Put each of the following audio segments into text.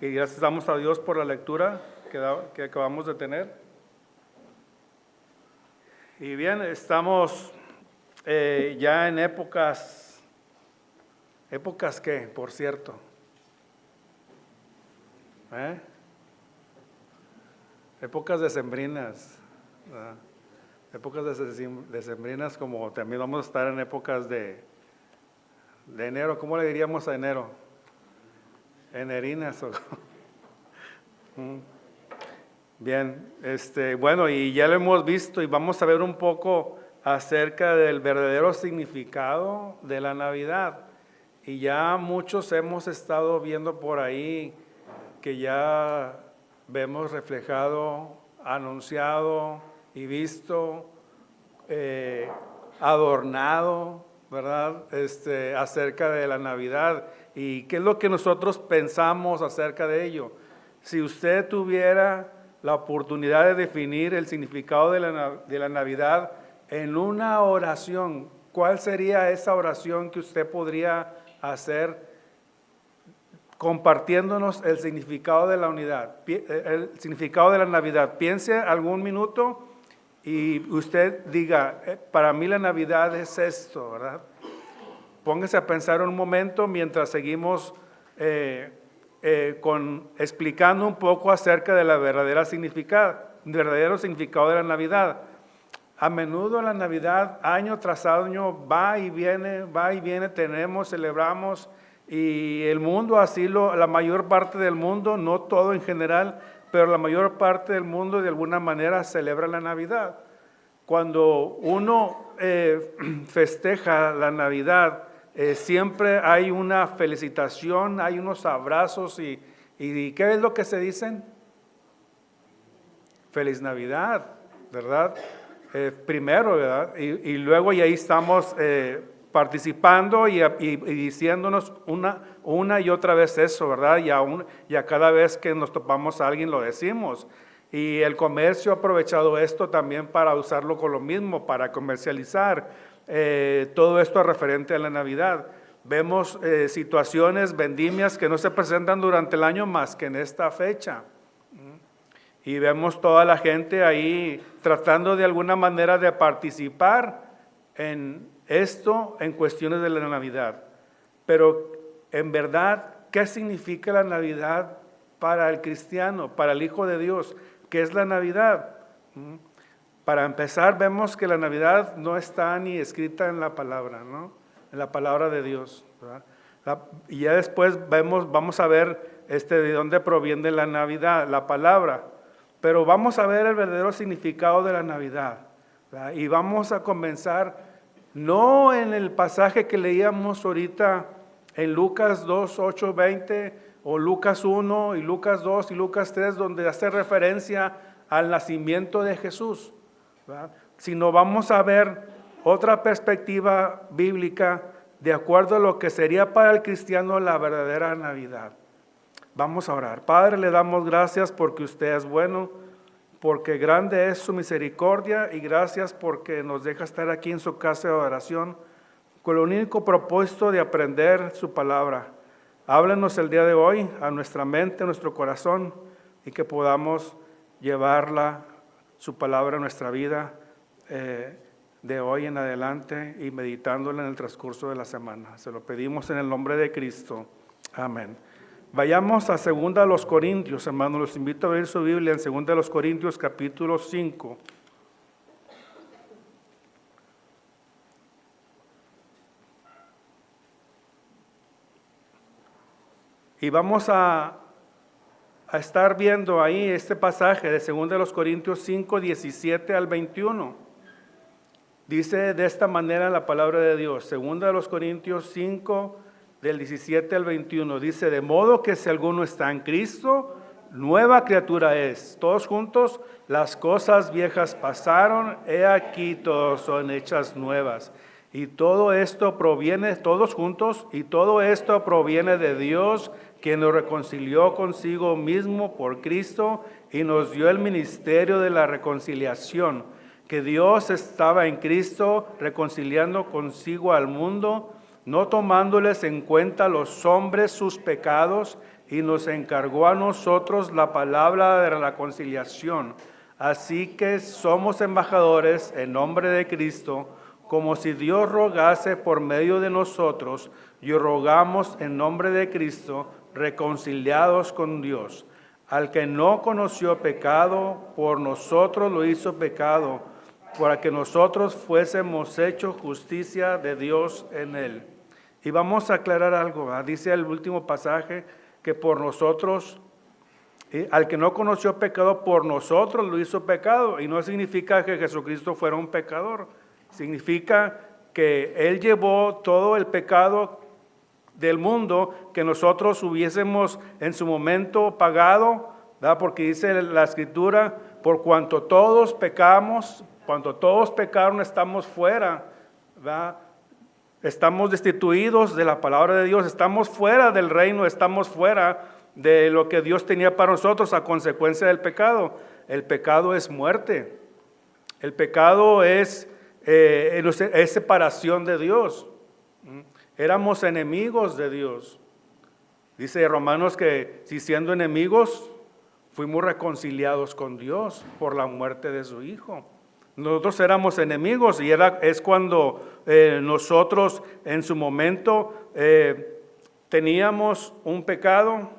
Y gracias damos a Dios por la lectura que acabamos de tener. Y bien, estamos ya en épocas que, por cierto, épocas decembrinas, ¿verdad? Épocas decembrinas, como también vamos a estar en épocas de enero. ¿Cómo le diríamos a enero? Enerinas. Bien, bueno, y ya lo hemos visto y vamos a ver un poco acerca del verdadero significado de la Navidad. Y ya muchos hemos estado viendo por ahí que ya vemos reflejado, anunciado y visto, adornado, ¿verdad? Acerca de la Navidad. ¿Y qué es lo que nosotros pensamos acerca de ello? Si usted tuviera la oportunidad de definir el significado de la Navidad en una oración, ¿cuál sería esa oración que usted podría hacer compartiéndonos el significado de la unidad, el significado de la Navidad? Piense algún minuto y usted diga, para mí la Navidad es esto, ¿verdad? Póngase a pensar un momento mientras seguimos explicando un poco acerca de la verdadero significado de la Navidad. A menudo la Navidad, año tras año, va y viene, celebramos, y el mundo así la mayor parte del mundo, no todo en general, pero la mayor parte del mundo de alguna manera celebra la Navidad. Cuando uno festeja la Navidad, siempre hay una felicitación, hay unos abrazos y ¿qué es lo que se dicen? Feliz Navidad, ¿verdad? Primero, ¿verdad? Y luego y ahí estamos participando y diciéndonos una y otra vez eso, ¿verdad? Y a cada vez que nos topamos a alguien lo decimos. Y el comercio ha aprovechado esto también para usarlo con lo mismo, para comercializar todo esto referente a la Navidad. Vemos situaciones, vendimias que no se presentan durante el año más que en esta fecha. Y vemos toda la gente ahí tratando de alguna manera de participar en esto, en cuestiones de la Navidad. Pero en verdad, ¿qué significa la Navidad para el cristiano, para el Hijo de Dios? ¿Qué es la Navidad? Para empezar, vemos que la Navidad no está ni escrita en la palabra, ¿no? En la palabra de Dios, ¿verdad? Y ya después vamos a ver de dónde proviene la Navidad, la palabra. Pero vamos a ver el verdadero significado de la Navidad, ¿verdad? Y vamos a comenzar, no en el pasaje que leíamos ahorita en Lucas 2, 8, 20, o Lucas 1 y Lucas 2 y Lucas 3, donde hace referencia al nacimiento de Jesús, ¿verdad? Sino vamos a ver otra perspectiva bíblica de acuerdo a lo que sería para el cristiano la verdadera Navidad. Vamos a orar. Padre, le damos gracias porque usted es bueno, porque grande es su misericordia, y gracias porque nos deja estar aquí en su casa de oración con el único propósito de aprender su palabra. Háblanos el día de hoy a nuestra mente, a nuestro corazón, y que podamos llevarla, su palabra, a nuestra vida de hoy en adelante y meditándola en el transcurso de la semana. Se lo pedimos en el nombre de Cristo. Amén. Vayamos a 2 Corintios, hermanos. Los invito a abrir su Biblia en 2 Corintios capítulo 5. Y vamos a estar viendo ahí este pasaje de 2 Corintios 5, 17 al 21. Dice de esta manera la palabra de Dios, 2 Corintios 5, del 17 al 21, dice: de modo que si alguno está en Cristo, nueva criatura es. Todos juntos, las cosas viejas pasaron, he aquí todos son hechas nuevas. Y todo esto proviene, todos juntos, y todo esto proviene de Dios, quien nos reconcilió consigo mismo por Cristo y nos dio el ministerio de la reconciliación, que Dios estaba en Cristo reconciliando consigo al mundo, no tomándoles en cuenta los hombres sus pecados, y nos encargó a nosotros la palabra de la conciliación. Así que somos embajadores en nombre de Cristo, como si Dios rogase por medio de nosotros, y rogamos en nombre de Cristo, reconciliados con Dios. Al que no conoció pecado, por nosotros lo hizo pecado, para que nosotros fuésemos hechos justicia de Dios en él. Y vamos a aclarar algo, ¿verdad? Dice el último pasaje que por nosotros, al que no conoció pecado, por nosotros lo hizo pecado. Y no significa que Jesucristo fuera un pecador, significa que Él llevó todo el pecado del mundo que nosotros hubiésemos en su momento pagado, ¿verdad? Porque dice la Escritura, por cuanto todos pecamos, cuando todos pecaron estamos fuera, ¿verdad? Estamos destituidos de la palabra de Dios, estamos fuera del reino, estamos fuera de lo que Dios tenía para nosotros a consecuencia del pecado. El pecado es muerte, el pecado es separación de Dios. Éramos enemigos de Dios. Dice Romanos que si siendo enemigos fuimos reconciliados con Dios por la muerte de su Hijo. Nosotros éramos enemigos y es cuando nosotros en su momento teníamos un pecado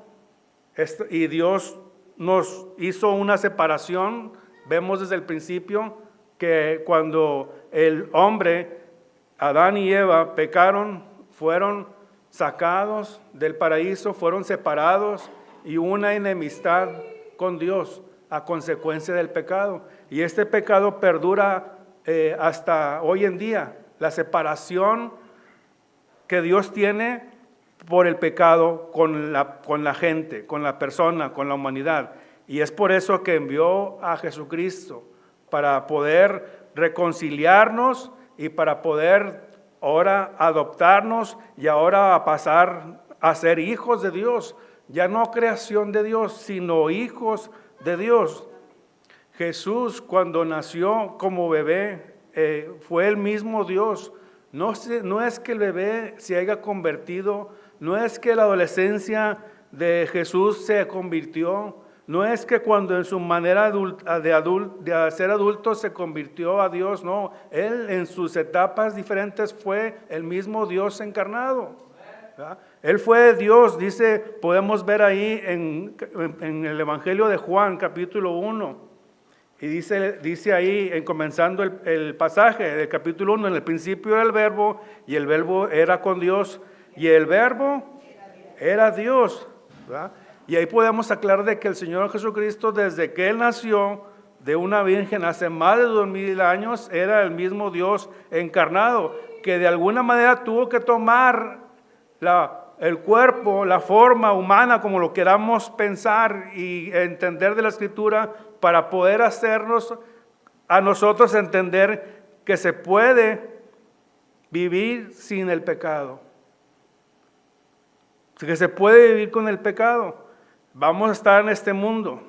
y Dios nos hizo una separación. Vemos desde el principio que cuando el hombre, Adán y Eva, pecaron, fueron sacados del paraíso, fueron separados y una enemistad con Dios a consecuencia del pecado. Y este pecado perdura hasta hoy en día. La separación que Dios tiene por el pecado con la gente, con la persona, con la humanidad. Y es por eso que envió a Jesucristo, para poder reconciliarnos y para poder ahora adoptarnos y ahora pasar a ser hijos de Dios. Ya no creación de Dios, sino hijos de Dios. Jesús, cuando nació como bebé, fue el mismo Dios. No es que el bebé se haya convertido, no es que la adolescencia de Jesús se convirtió, no es que cuando en su manera de ser adulto se convirtió a Dios, no. Él en sus etapas diferentes fue el mismo Dios encarnado, ¿verdad? Él fue Dios, dice, podemos ver ahí en el Evangelio de Juan, capítulo 1. Y dice ahí, comenzando el pasaje del capítulo 1, en el principio era el verbo, y el verbo era con Dios, y el verbo era Dios, ¿verdad? Y ahí podemos aclarar de que el Señor Jesucristo, desde que Él nació de una virgen hace más de 2000 años, era el mismo Dios encarnado, que de alguna manera tuvo que tomar el cuerpo, la forma humana, como lo queramos pensar y entender de la Escritura, para poder hacernos a nosotros entender que se puede vivir sin el pecado, que se puede vivir con el pecado. Vamos a estar en este mundo.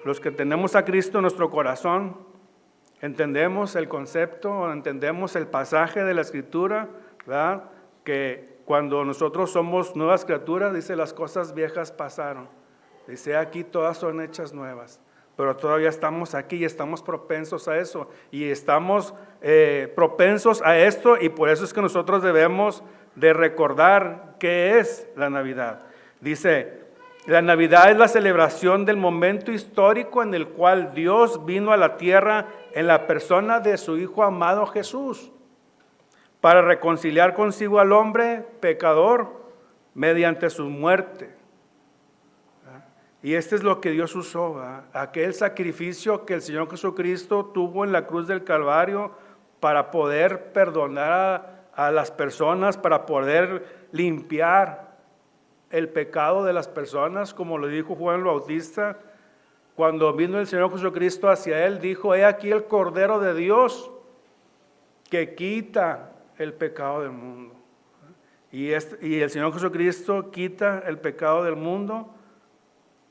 Los que tenemos a Cristo en nuestro corazón, entendemos el concepto, entendemos el pasaje de la Escritura, ¿verdad? Que cuando nosotros somos nuevas criaturas, dice, las cosas viejas pasaron. Dice, aquí todas son hechas nuevas. Pero todavía estamos aquí y estamos propensos a eso. Y estamos propensos a esto, y por eso es que nosotros debemos de recordar qué es la Navidad. Dice, la Navidad es la celebración del momento histórico en el cual Dios vino a la tierra en la persona de su Hijo amado Jesús, para reconciliar consigo al hombre pecador mediante su muerte. Y este es lo que Dios usó, ¿verdad? Aquel sacrificio que el Señor Jesucristo tuvo en la cruz del Calvario para poder perdonar a las personas, para poder limpiar el pecado de las personas, como lo dijo Juan el Bautista. Cuando vino el Señor Jesucristo hacia él, dijo, he aquí el Cordero de Dios que quita el pecado del mundo. Y el Señor Jesucristo quita el pecado del mundo,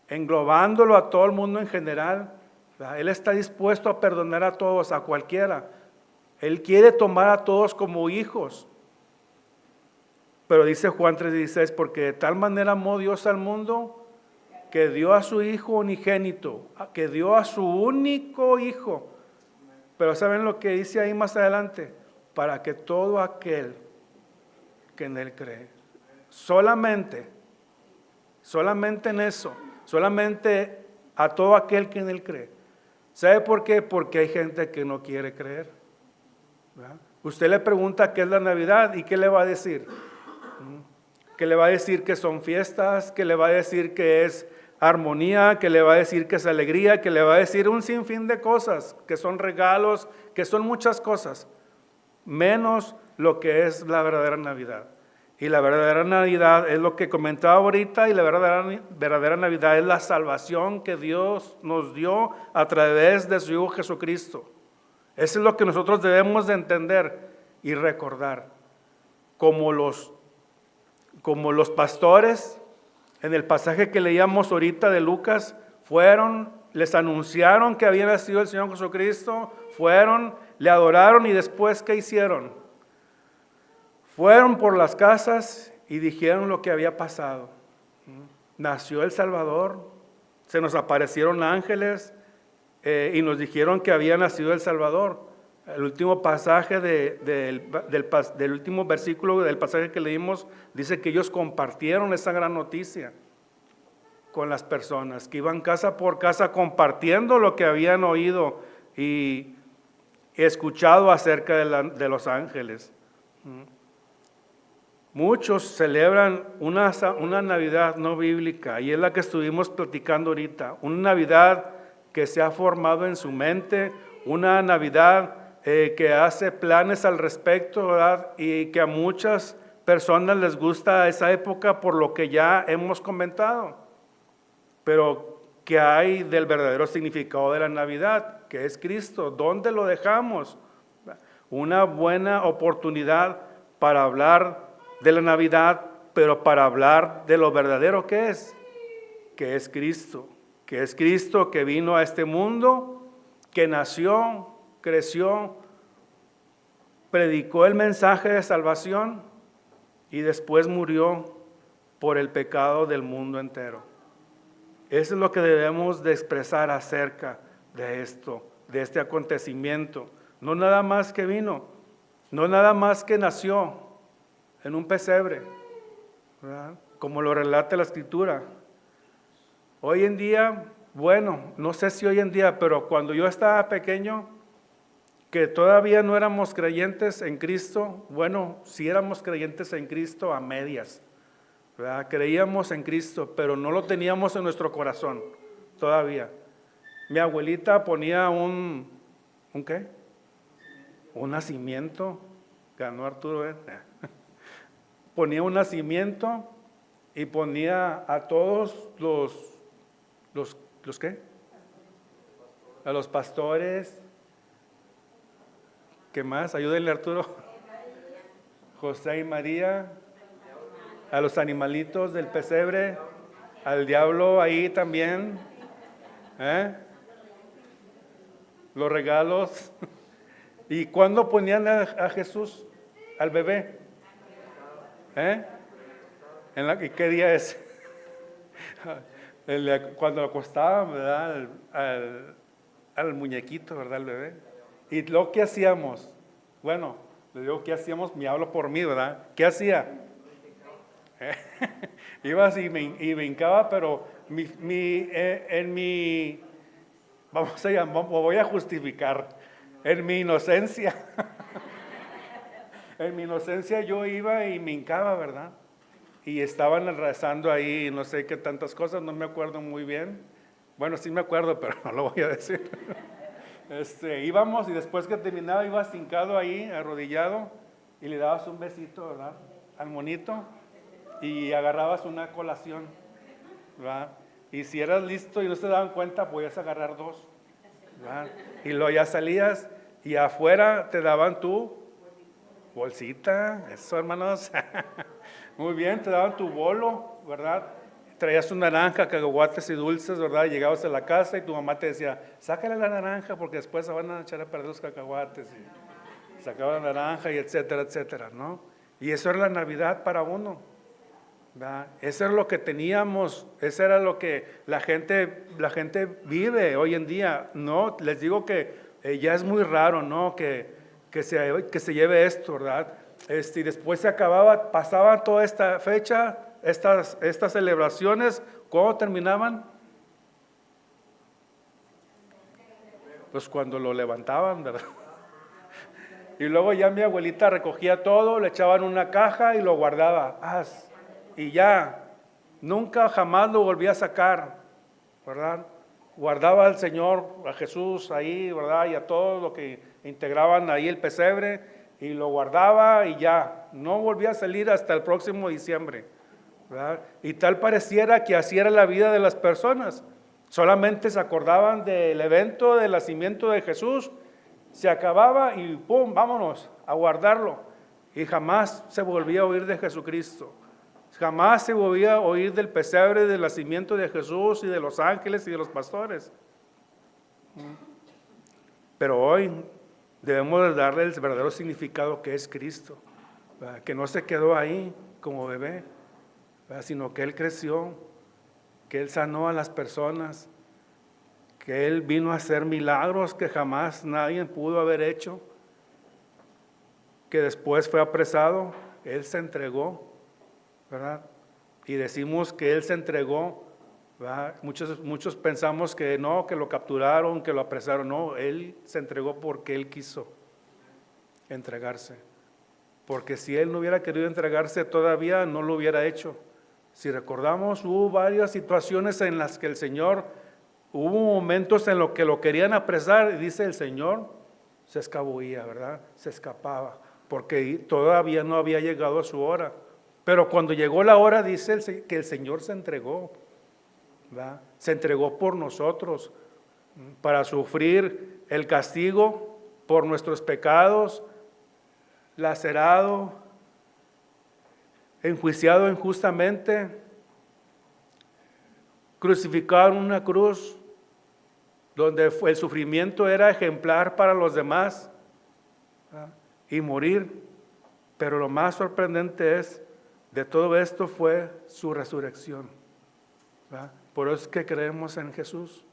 englobándolo a todo el mundo en general. Él está dispuesto a perdonar a todos, a cualquiera. Él quiere tomar a todos como hijos. Pero dice Juan 3:16, porque de tal manera amó Dios al mundo que dio a su Hijo unigénito, que dio a su único Hijo. Pero ¿saben lo que dice ahí más adelante? Para que todo aquel que en Él cree, solamente en eso, solamente a todo aquel que en Él cree. ¿Sabe por qué? Porque hay gente que no quiere creer, ¿verdad? Usted le pregunta qué es la Navidad y ¿qué le va a decir? ¿Qué le va a decir que son fiestas? ¿Qué le va a decir que es armonía? ¿Qué le va a decir que es alegría? ¿Qué le va a decir un sinfín de cosas? Que son regalos, que son muchas cosas, menos lo que es la verdadera Navidad. Y la verdadera Navidad es lo que comentaba ahorita, y la verdadera Navidad es la salvación que Dios nos dio a través de su Hijo Jesucristo. Eso es lo que nosotros debemos de entender y recordar. Como los pastores, en el pasaje que leíamos ahorita de Lucas, les anunciaron que había nacido el Señor Jesucristo, le adoraron y después ¿qué hicieron? Fueron por las casas y dijeron lo que había pasado. Nació el Salvador, se nos aparecieron ángeles y nos dijeron que había nacido el Salvador. El último pasaje del último versículo del pasaje que leímos dice que ellos compartieron esa gran noticia con las personas, que iban casa por casa compartiendo lo que habían oído y escuchado acerca de los ángeles. Muchos celebran una Navidad no bíblica, y es la que estuvimos platicando ahorita, una Navidad que se ha formado en su mente, una Navidad que hace planes al respecto, ¿verdad? Y que a muchas personas les gusta esa época por lo que ya hemos comentado. Pero ¿qué hay del verdadero significado de la Navidad? Que es Cristo. ¿Dónde lo dejamos? Una buena oportunidad para hablar de la Navidad, pero para hablar de lo verdadero que es Cristo, que vino a este mundo, que nació, creció, predicó el mensaje de salvación y después murió por el pecado del mundo entero. Eso es lo que debemos de expresar acerca de esto, de este acontecimiento. No nada más que vino, no nada más que nació en un pesebre, ¿verdad? Como lo relata la Escritura. Hoy en día, bueno, no sé si hoy en día, pero cuando yo estaba pequeño, que todavía no éramos creyentes en Cristo, bueno, sí éramos creyentes en Cristo a medias, ¿verdad? Creíamos en Cristo, pero no lo teníamos en nuestro corazón todavía. Mi abuelita ponía ¿un qué? Un nacimiento, ganó Arturo, ¿eh? Ponía un nacimiento y ponía a todos los ¿qué? A los pastores. ¿Qué más? Ayúdenle, Arturo. José y María, a los animalitos del pesebre, al diablo ahí también, los regalos. ¿Y cuándo ponían a Jesús, al bebé? ¿Y qué día es? Cuando lo acostaban, ¿verdad? Al muñequito, ¿verdad? El bebé. Y lo que hacíamos, bueno, le digo qué hacíamos, me hablo por mí, ¿verdad? ¿Qué hacía? Iba así y me hincaba, pero vamos a llamar, voy a justificar, en mi inocencia. En mi inocencia yo iba y me hincaba, ¿verdad? Y estaban rezando ahí, no sé qué tantas cosas, no me acuerdo muy bien. Bueno, sí me acuerdo, pero no lo voy a decir. Íbamos y después que terminaba ibas hincado ahí, arrodillado, y le dabas un besito, ¿verdad? Al monito, y agarrabas una colación, ¿verdad? Y si eras listo y no se daban cuenta, podías agarrar dos, ¿verdad? Y luego ya salías y afuera te daban tu bolsita, eso, hermanos. Muy bien, te daban tu bolo, ¿verdad? Traías una naranja, cacahuates y dulces, ¿verdad? Llegabas a la casa y tu mamá te decía, sácale la naranja porque después se van a echar a perder los cacahuates. Y sacaba la naranja y etcétera, etcétera, ¿no? Y eso era la Navidad para uno, ¿verdad? Eso era lo que teníamos, eso era lo que la gente vive hoy en día. No, les digo que ya es muy raro, ¿no? Que se lleve esto, ¿verdad? Y después se acababa, pasaba toda esta fecha, estas celebraciones. ¿Cómo terminaban? Pues cuando lo levantaban, ¿verdad? Y luego ya mi abuelita recogía todo, le echaban una caja y lo guardaba. Y ya, nunca jamás lo volvía a sacar, ¿verdad? Guardaba al Señor, a Jesús ahí, ¿verdad? Y a todos los que integraban ahí el pesebre, y lo guardaba y ya, no volvía a salir hasta el próximo diciembre, ¿verdad? Y tal pareciera que así era la vida de las personas. Solamente se acordaban del evento del nacimiento de Jesús, se acababa y ¡pum!, vámonos a guardarlo. Y jamás se volvía a oír de Jesucristo. Jamás se volvía a oír del pesebre, del nacimiento de Jesús y de los ángeles y de los pastores. Pero hoy debemos de darle el verdadero significado que es Cristo, ¿verdad? Que no se quedó ahí como bebé, ¿verdad? Sino que Él creció, que Él sanó a las personas, que Él vino a hacer milagros que jamás nadie pudo haber hecho, que después fue apresado, Él se entregó, ¿verdad? Y decimos que Él se entregó, ¿verdad? Muchos pensamos que no, que lo capturaron, que lo apresaron. No, Él se entregó porque Él quiso entregarse. Porque si Él no hubiera querido entregarse todavía, no lo hubiera hecho. Si recordamos, hubo varias situaciones en las que el Señor, hubo momentos en los que lo querían apresar, y dice el Señor, se escabullía, ¿verdad? Se escapaba, porque todavía no había llegado a su hora. Pero cuando llegó la hora, dice que el Señor se entregó, ¿verdad? Se entregó por nosotros, para sufrir el castigo por nuestros pecados, lacerado, enjuiciado injustamente, crucificado en una cruz, donde el sufrimiento era ejemplar para los demás, ¿verdad? Y morir. Pero lo más sorprendente de todo esto fue su resurrección, ¿verdad? Por eso es que creemos en Jesús,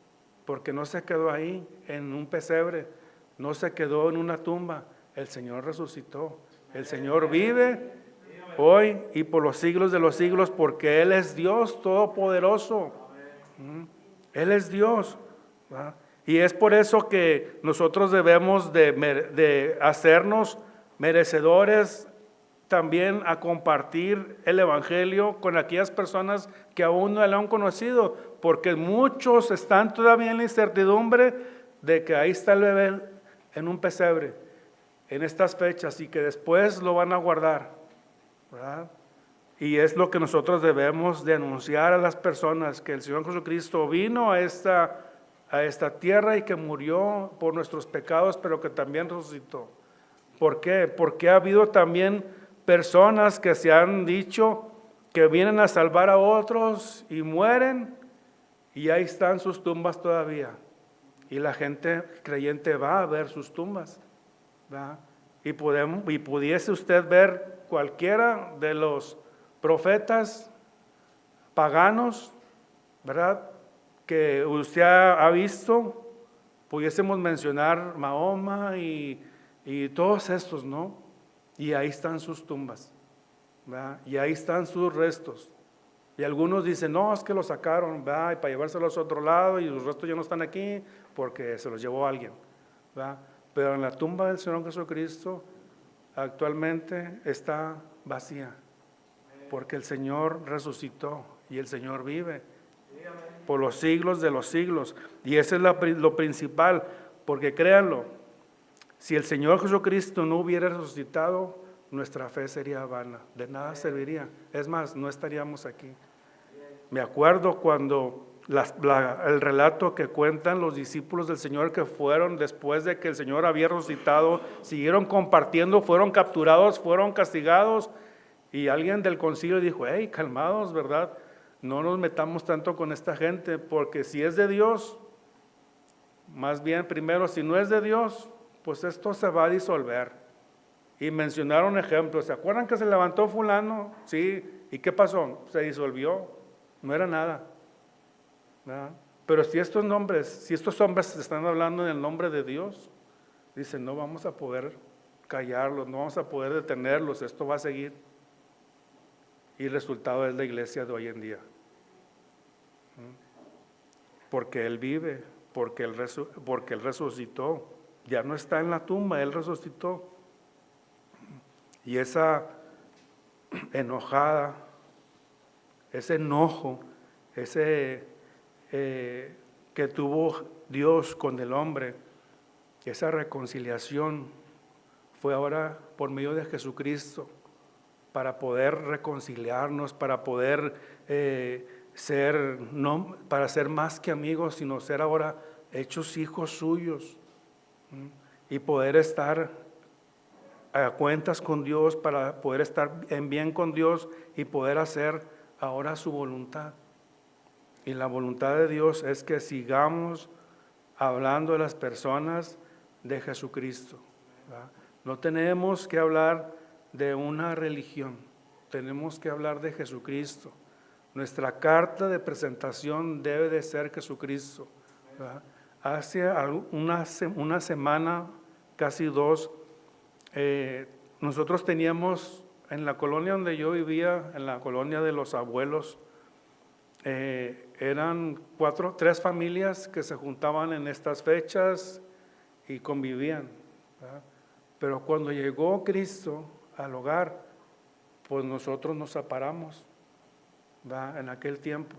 porque no se quedó ahí en un pesebre, no se quedó en una tumba. El Señor resucitó, el Señor vive hoy y por los siglos de los siglos, porque Él es Dios todopoderoso. Él es Dios, ¿verdad? Y es por eso que nosotros debemos de hacernos merecedores también a compartir el Evangelio con aquellas personas que aún no lo han conocido, porque muchos están todavía en la incertidumbre de que ahí está el bebé en un pesebre en estas fechas y que después lo van a guardar, ¿verdad? Y es lo que nosotros debemos de anunciar a las personas, que el Señor Jesucristo vino a esta tierra y que murió por nuestros pecados, pero que también resucitó. ¿Por qué? Porque ha habido también personas que se han dicho que vienen a salvar a otros y mueren, y ahí están sus tumbas todavía. Y la gente creyente va a ver sus tumbas, ¿verdad? Y pudiese usted ver cualquiera de los profetas paganos, ¿verdad?, que usted ha visto. Pudiésemos mencionar Mahoma y todos estos, ¿no? Y ahí están sus tumbas, ¿verdad? Y ahí están sus restos. Y algunos dicen, no, es que los sacaron, ¿verdad?, y para llevárselos a otro lado, y los restos ya no están aquí porque se los llevó alguien, ¿verdad? Pero en la tumba del Señor Jesucristo actualmente está vacía, porque el Señor resucitó y el Señor vive por los siglos de los siglos. Y eso es lo principal, porque créanlo, si el Señor Jesucristo no hubiera resucitado, nuestra fe sería vana, de nada serviría. Es más, no estaríamos aquí. Me acuerdo cuando el relato que cuentan los discípulos del Señor, que fueron después de que el Señor había resucitado, siguieron compartiendo, fueron capturados, fueron castigados, y alguien del concilio dijo, hey, calmados, ¿verdad? No nos metamos tanto con esta gente, porque si es de Dios, más bien primero, si no es de Dios, pues esto se va a disolver. Y mencionaron ejemplos. ¿Se acuerdan que se levantó fulano? Sí. ¿Y qué pasó? Se disolvió. No era nada. ¿Verdad? Pero si estos hombres están hablando en el nombre de Dios, dicen, no vamos a poder callarlos, no vamos a poder detenerlos, esto va a seguir. Y el resultado es la iglesia de hoy en día. Porque Él vive, porque Él resucitó. Ya no está en la tumba, Él resucitó. Y esa enojada, ese enojo, ese que tuvo Dios con el hombre, esa reconciliación fue ahora por medio de Jesucristo, para poder reconciliarnos, para poder para ser más que amigos, sino ser ahora hechos hijos suyos, y poder estar a cuentas con Dios, para poder estar en bien con Dios y poder hacer ahora su voluntad. Y la voluntad de Dios es que sigamos hablando a las personas de Jesucristo, ¿verdad? No tenemos que hablar de una religión, tenemos que hablar de Jesucristo. Nuestra carta de presentación debe de ser Jesucristo, ¿verdad? Hace una semana, casi dos, nosotros teníamos en la colonia donde yo vivía, en la colonia de los abuelos, eran 3 familias que se juntaban en estas fechas y convivían, ¿verdad? Pero cuando llegó Cristo al hogar, pues nosotros nos separamos, ¿verdad? En aquel tiempo,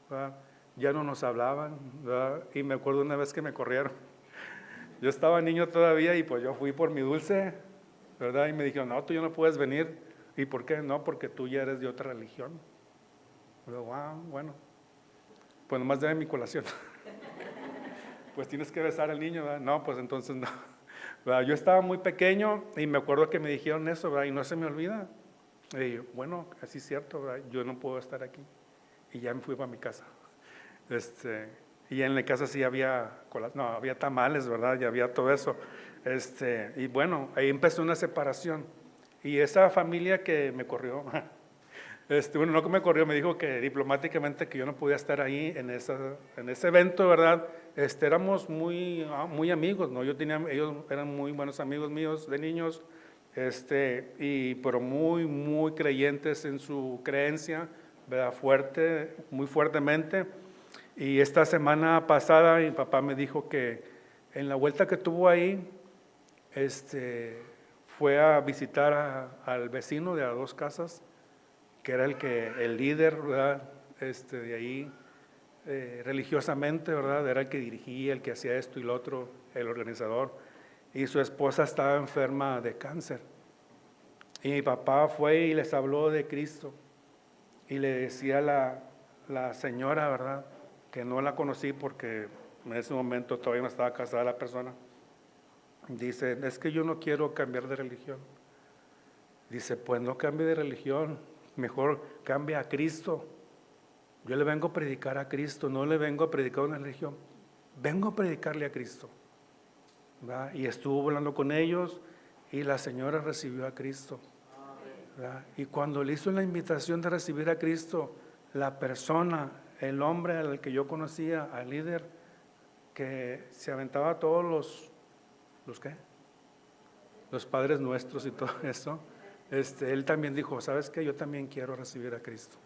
¿verdad? Ya no nos hablaban, ¿verdad? Y me acuerdo una vez que me corrieron. Yo estaba niño todavía y pues yo fui por mi dulce, ¿verdad? Y me dijeron, no, tú ya no puedes venir. ¿Y por qué? No, porque tú ya eres de otra religión. Digo, bueno, pues nomás dame mi colación. Pues tienes que besar al niño, ¿verdad? No, pues entonces no. ¿Verdad? Yo estaba muy pequeño y me acuerdo que me dijeron eso, ¿verdad? Y no se me olvida. Y yo, bueno, así es cierto, ¿verdad? Yo no puedo estar aquí. Y ya me fui para mi casa. Y en la casa sí había había tamales, ¿verdad? Y había todo eso. Y bueno, ahí empezó una separación. Y esa familia que me corrió, bueno, no que me corrió, me dijo que diplomáticamente que yo no podía estar ahí en ese evento, ¿verdad? Éramos muy amigos, ¿no? Ellos eran muy buenos amigos míos de niños, pero muy, muy creyentes en su creencia, ¿verdad? Muy fuertemente. Y esta semana pasada mi papá me dijo que en la vuelta que tuvo ahí, fue a visitar al vecino de a 2 casas, que era el líder, ¿verdad? De ahí, religiosamente, ¿verdad? Era el que dirigía, el que hacía esto y lo otro, el organizador. Y su esposa estaba enferma de cáncer. Y mi papá fue y les habló de Cristo. Y le decía a la señora, ¿verdad? Que no la conocí porque en ese momento todavía no estaba casada la persona. Dice, es que yo no quiero cambiar de religión. Dice, pues no cambie de religión, mejor cambie a Cristo. Yo le vengo a predicar a Cristo, no le vengo a predicar una religión, vengo a predicarle a Cristo, ¿verdad? Y estuvo hablando con ellos y la señora recibió a Cristo, ¿verdad? Y cuando le hizo la invitación de recibir a Cristo, la persona, el hombre al que yo conocía, al líder, que se aventaba todos los padres nuestros y todo eso, él también dijo, ¿sabes qué? Yo también quiero recibir a Cristo.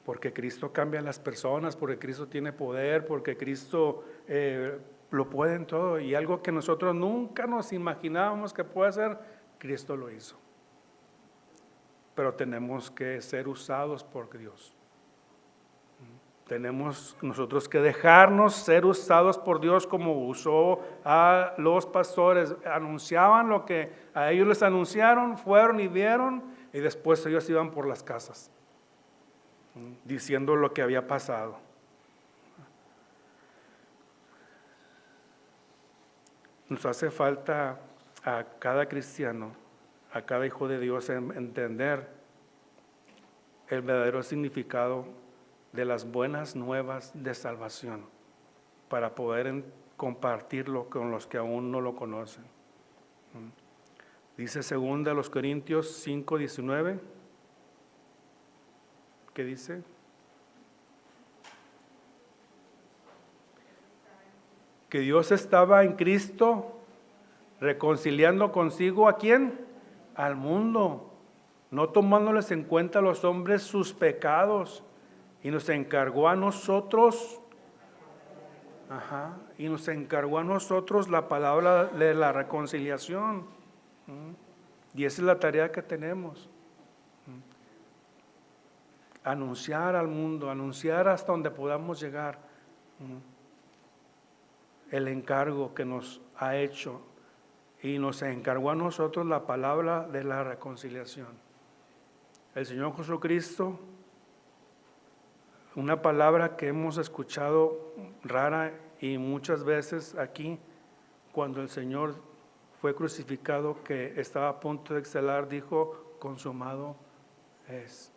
Porque Cristo cambia a las personas, porque Cristo tiene poder, porque Cristo lo puede en todo. Y algo que nosotros nunca nos imaginábamos que puede hacer, Cristo lo hizo. Pero tenemos que ser usados por Dios. Tenemos nosotros que dejarnos ser usados por Dios como usó a los pastores. Anunciaban lo que a ellos les anunciaron, fueron y vieron, y después ellos iban por las casas diciendo lo que había pasado. Nos hace falta a cada cristiano, a cada hijo de Dios, entender el verdadero significado de las buenas nuevas de salvación para poder compartirlo con los que aún no lo conocen. Dice 2 Corintios 5:19. ¿Qué dice? Que Dios estaba en Cristo reconciliando consigo ¿a quién? Al mundo, no tomándoles en cuenta a los hombres sus pecados, y nos encargó a nosotros, y nos encargó a nosotros la palabra de la reconciliación. Y esa es la tarea que tenemos. Anunciar al mundo, anunciar hasta donde podamos llegar el encargo que nos ha hecho, y nos encargó a nosotros la palabra de la reconciliación. El Señor Jesucristo, una palabra que hemos escuchado rara y muchas veces aquí, cuando el Señor fue crucificado, que estaba a punto de exhalar, dijo: consumado es.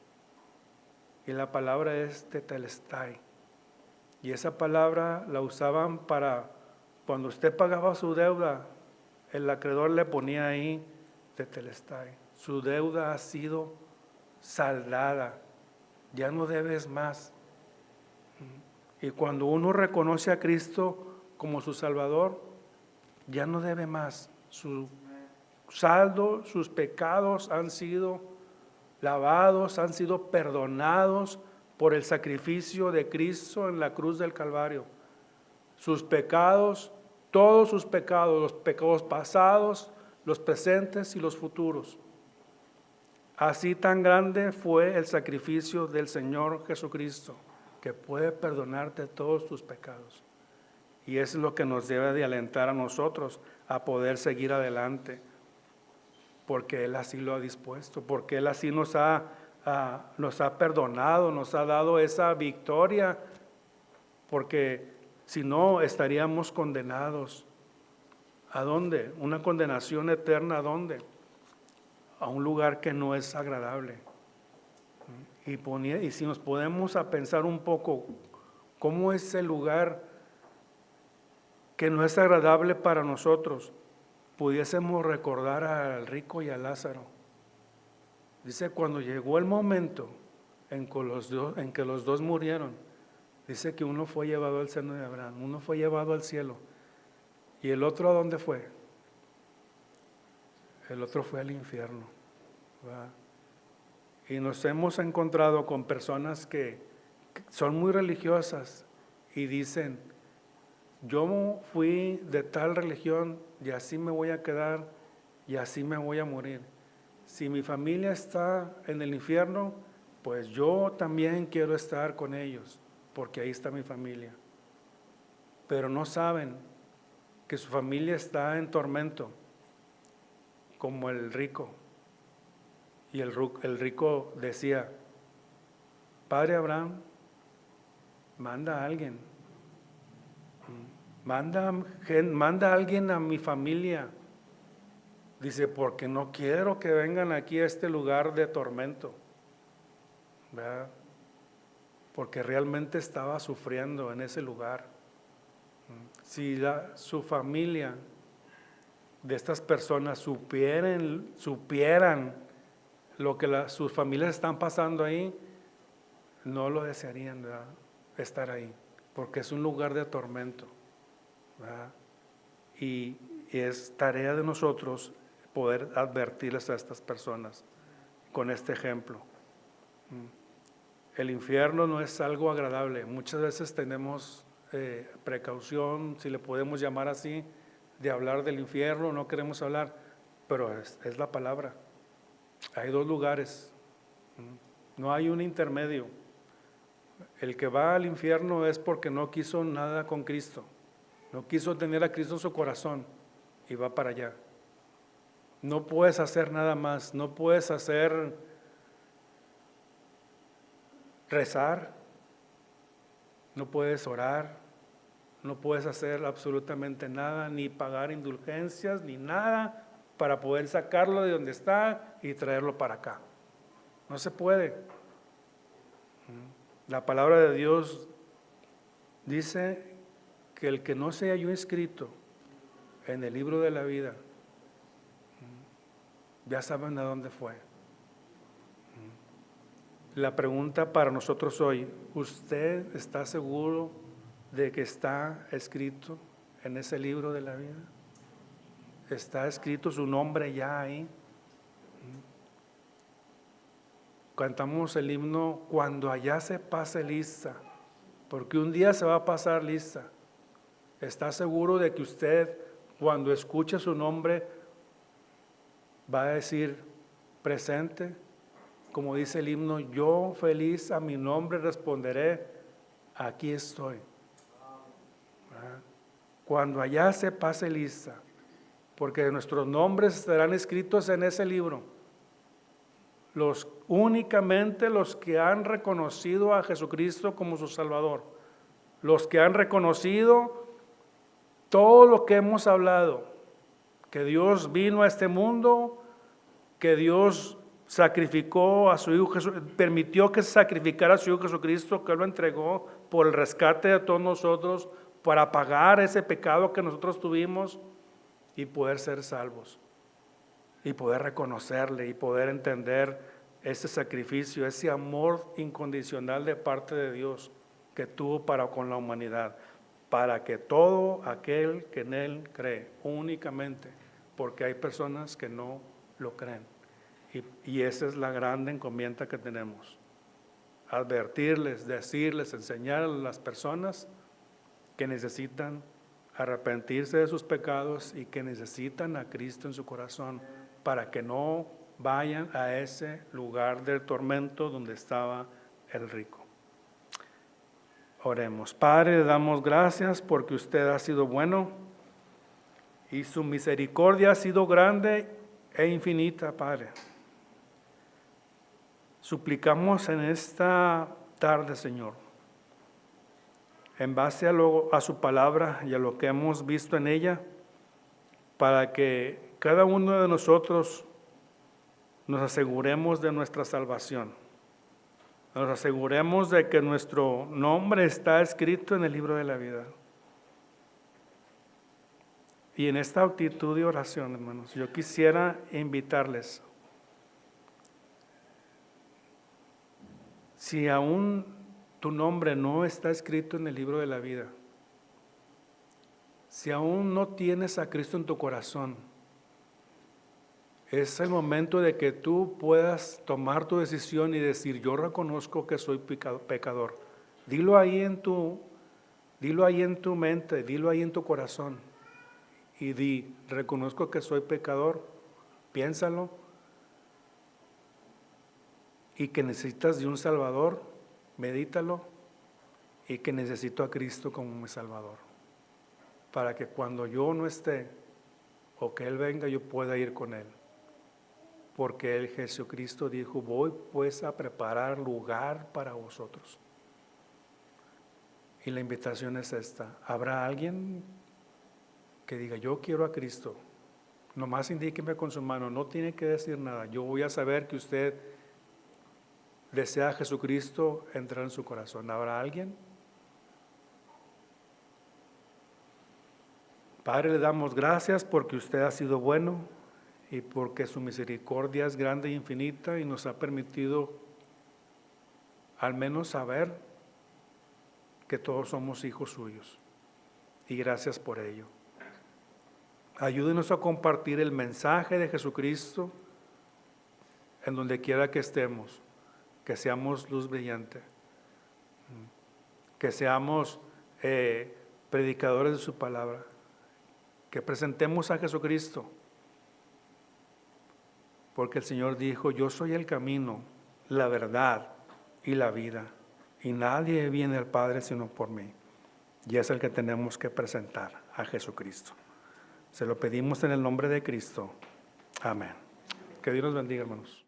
Y la palabra es tetelestai. Y esa palabra la usaban para cuando usted pagaba su deuda, el acreedor le ponía ahí tetelestai. Su deuda ha sido saldada, ya no debes más. Y cuando uno reconoce a Cristo como su Salvador, ya no debe más. Su saldo, sus pecados han sido lavados, han sido perdonados por el sacrificio de Cristo en la cruz del Calvario. Sus pecados, todos sus pecados, los pecados pasados, los presentes y los futuros. Así tan grande fue el sacrificio del Señor Jesucristo, que puede perdonarte todos tus pecados. Y eso es lo que nos debe de alentar a nosotros a poder seguir adelante, porque Él así lo ha dispuesto, porque Él así nos ha perdonado, nos ha dado esa victoria, porque si no estaríamos condenados. ¿A dónde? Una condenación eterna, ¿a dónde? A un lugar que no es agradable. Y si nos podemos a pensar un poco, ¿cómo es el lugar que no es agradable para nosotros? Pudiésemos recordar al rico y a Lázaro. Dice, cuando llegó el momento en que los dos murieron, dice que uno fue llevado al seno de Abraham, uno fue llevado al cielo. ¿Y el otro a dónde fue? El otro fue al infierno. ¿Verdad? Y nos hemos encontrado con personas que son muy religiosas y dicen: yo fui de tal religión y así me voy a quedar y así me voy a morir. Si mi familia está en el infierno, pues yo también quiero estar con ellos, porque ahí está mi familia. Pero no saben que su familia está en tormento, como el rico. Y el rico decía: Padre Abraham, manda a alguien. Manda a alguien a mi familia. Dice, porque no quiero que vengan aquí a este lugar de tormento. ¿Verdad? Porque realmente estaba sufriendo en ese lugar. Si su familia de estas personas supieran lo que sus familias están pasando ahí, no lo desearían, ¿verdad? Estar ahí, porque es un lugar de tormento, ¿verdad? Y es tarea de nosotros poder advertirles a estas personas con este ejemplo. El infierno no es algo agradable. Muchas veces tenemos precaución, si le podemos llamar así, de hablar del infierno. No queremos hablar, pero es la palabra. Hay dos lugares, no hay un intermedio. El que va al infierno es porque no quiso nada con Cristo, no quiso tener a Cristo en su corazón y va para allá. No puedes hacer nada más, no puedes rezar, no puedes orar, no puedes hacer absolutamente nada, ni pagar indulgencias, ni nada para poder sacarlo de donde está y traerlo para acá. No se puede. La palabra de Dios dice que el que no se halló inscrito en el libro de la vida ya saben a dónde fue. La pregunta para nosotros hoy, ¿usted está seguro de que está escrito en ese libro de la vida? ¿Está escrito su nombre ya ahí? Cantamos el himno, cuando allá se pase lista, porque un día se va a pasar lista. ¿Está seguro de que usted, cuando escuche su nombre, va a decir presente? Como dice el himno, yo feliz a mi nombre responderé, aquí estoy. ¿Verdad? Cuando allá se pase lista, porque nuestros nombres estarán escritos en ese libro. Únicamente los que han reconocido a Jesucristo como su Salvador, los que han reconocido todo lo que hemos hablado, que Dios vino a este mundo, que Dios sacrificó a su Hijo permitió que se sacrificara a su Hijo Jesucristo, que lo entregó por el rescate de todos nosotros, para pagar ese pecado que nosotros tuvimos y poder ser salvos, y poder reconocerle y poder entender ese sacrificio, ese amor incondicional de parte de Dios que tuvo para con la humanidad, para que todo aquel que en Él cree, únicamente, porque hay personas que no lo creen. Y esa es la grande encomienda que tenemos, advertirles, decirles, enseñar a las personas que necesitan arrepentirse de sus pecados y que necesitan a Cristo en su corazón para que no vayan a ese lugar del tormento donde estaba el rico. Oremos. Padre, le damos gracias porque usted ha sido bueno y su misericordia ha sido grande e infinita, Padre. Suplicamos en esta tarde, Señor, en base a su palabra y a lo que hemos visto en ella, para que cada uno de nosotros nos aseguremos de nuestra salvación, nos aseguremos de que nuestro nombre está escrito en el libro de la vida. Y en esta actitud de oración, hermanos, yo quisiera invitarles, si aún tu nombre no está escrito en el libro de la vida, si aún no tienes a Cristo en tu corazón, es el momento de que tú puedas tomar tu decisión y decir, yo reconozco que soy pecador. Dilo ahí en tu mente, dilo ahí en tu corazón y reconozco que soy pecador, piénsalo, y que necesitas de un Salvador, medítalo, y que necesito a Cristo como mi Salvador, para que cuando yo no esté o que Él venga, yo pueda ir con Él, porque Él, Jesucristo, dijo, voy pues a preparar lugar para vosotros. Y la invitación es esta, ¿habrá alguien que diga, yo quiero a Cristo? Nomás indíqueme con su mano, no tiene que decir nada, yo voy a saber que usted desea a Jesucristo entrar en su corazón. ¿Habrá alguien? Padre, le damos gracias porque usted ha sido bueno y porque su misericordia es grande e infinita y nos ha permitido al menos saber que todos somos hijos suyos. Y gracias por ello. Ayúdenos a compartir el mensaje de Jesucristo en donde quiera que estemos. Que seamos luz brillante, que seamos predicadores de su palabra, que presentemos a Jesucristo, porque el Señor dijo, yo soy el camino, la verdad y la vida, y nadie viene al Padre sino por mí, y es el que tenemos que presentar a Jesucristo. Se lo pedimos en el nombre de Cristo. Amén. Que Dios los bendiga, hermanos.